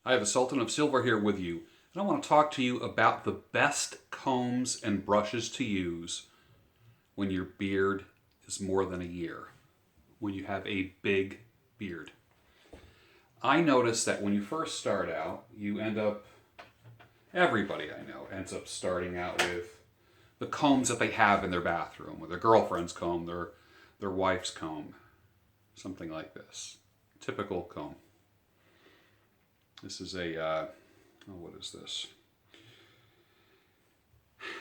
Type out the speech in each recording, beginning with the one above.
I have a Sultan of Silver here with you, and I want to talk to you about the best combs and brushes to use when your beard is more than a year, when you have a big beard. I notice that when you first start out, you end up, everybody I know ends up starting out with the combs that they have in their bathroom, or their girlfriend's comb, their wife's comb, something like this. Typical comb. This is what is this?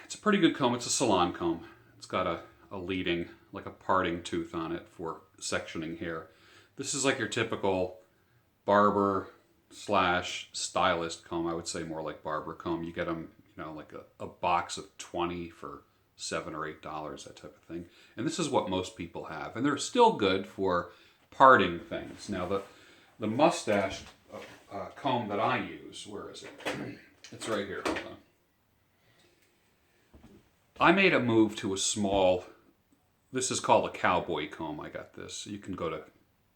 It's a pretty good comb. It's a salon comb. It's got a leading, like a parting tooth on it for sectioning hair. This is like your typical barber slash stylist comb. I would say more like barber comb. You get them, like a box of 20 for $7 or $8, that type of thing. And this is what most people have. And they're still good for parting things. Now, the mustache comb that I use, where is it? It's right here. Hold on. I made a move to a small, this is called a Cowboy Comb. I got this. You can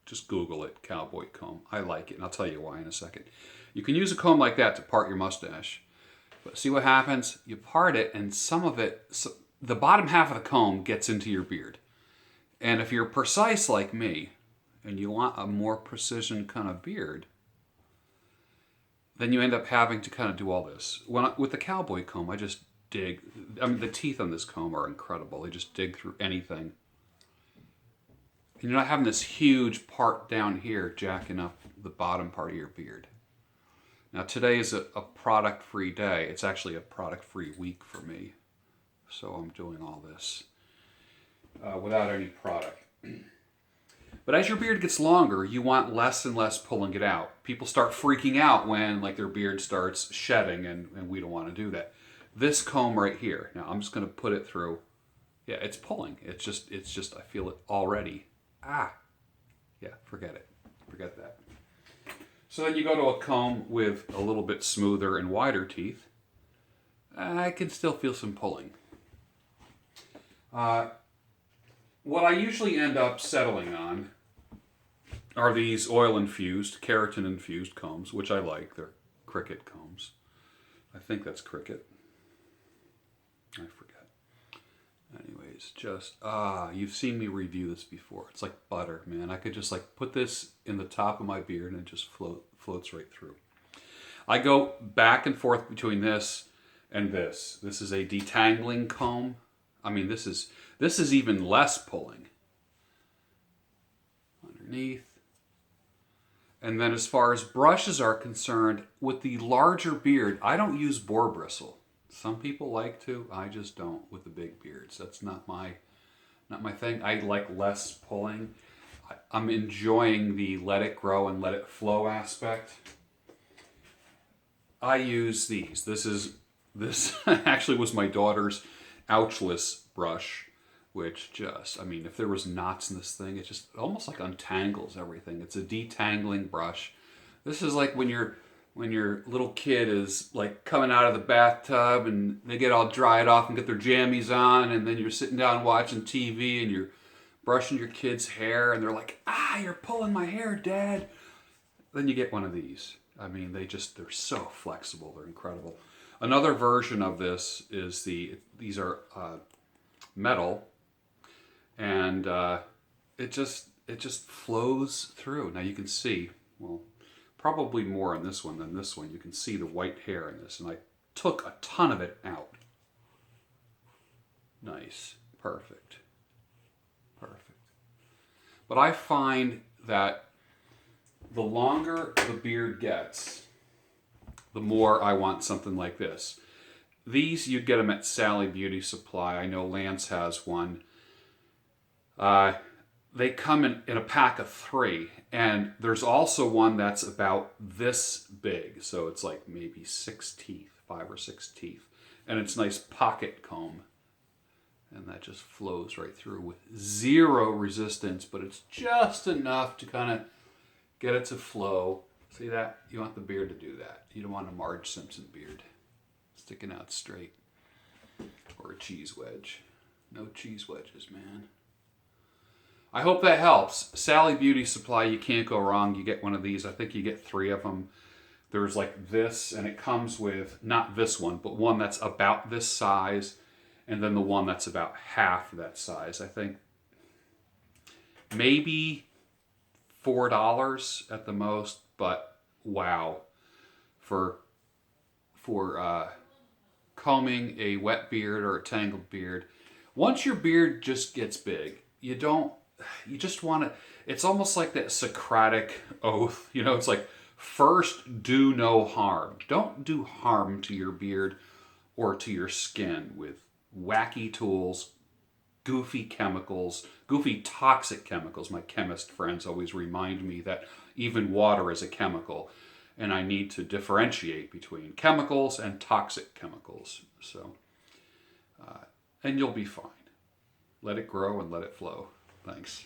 just Google it, Cowboy Comb. I like it, and I'll tell you why in a second. You can use a comb like that to part your mustache. But see what happens? You part it, and some of it, the bottom half of the comb gets into your beard. And if you're precise like me, and you want a more precision kind of beard, then you end up having to kind of do all this. With the Cowboy Comb, I just dig. I mean, the teeth on this comb are incredible. They just dig through anything. And you're not having this huge part down here jacking up the bottom part of your beard. Now, today is a product-free day. It's actually a product-free week for me. So I'm doing all this without any product. But as your beard gets longer, you want less and less pulling it out. People start freaking out when their beard starts shedding, and we don't want to do that. This comb right here, now I'm just going to put it through. Yeah, it's pulling. It's just, I feel it already. Yeah, forget it. Forget that. So then you go to a comb with a little bit smoother and wider teeth. I can still feel some pulling. What I usually end up settling on are these oil-infused, keratin-infused combs, which I like. They're Cricut combs. I think that's Cricut. I forget. Anyways, you've seen me review this before. It's like butter, man. I could just put this in the top of my beard and it just floats right through. I go back and forth between this and this. This is a detangling comb. I mean, this is even less pulling. Underneath. And then as far as brushes are concerned, with the larger beard, I don't use boar bristle. Some people like to. I just don't with the big beards. That's not my thing. I like less pulling. I'm enjoying the let it grow and let it flow aspect. I use these. This actually was my daughter's ouchless brush, which if there was knots in this thing, it just almost untangles everything. It's a detangling brush. This is like when your little kid is coming out of the bathtub and they get all dried off and get their jammies on, and then you're sitting down watching TV and you're brushing your kid's hair and they're like, you're pulling my hair, Dad. Then you get one of these. I mean, they're so flexible. They're incredible. Another version of this is these are metal, and it just flows through. Now you can see, well, probably more on this one than this one. You can see the white hair in this, and I took a ton of it out. Nice. Perfect. But I find that the longer the beard gets, the more I want something like this. These, you'd get them at Sally Beauty Supply. I know Lance has one. They come in a pack of 3. And there's also one that's about this big. So it's maybe 6 teeth, 5 or 6 teeth. And it's a nice pocket comb. And that just flows right through with zero resistance. But it's just enough to kind of get it to flow. See that? You want the beard to do that. You don't want a Marge Simpson beard sticking out straight. Or a cheese wedge. No cheese wedges, man. I hope that helps. Sally Beauty Supply, you can't go wrong. You get one of these. I think you get 3 of them There's like this, and it comes with not this one, but one that's about this size, and then the one that's about half that size. I think maybe $4 at the most, but wow, for combing a wet beard or a tangled beard. Once your beard just gets big, you just want to, it's almost like that Socratic oath. It's like, first, do no harm. Don't do harm to your beard or to your skin with wacky tools, goofy chemicals, goofy toxic chemicals. My chemist friends always remind me that even water is a chemical, and I need to differentiate between chemicals and toxic chemicals. So, and you'll be fine. Let it grow and let it flow. Thanks.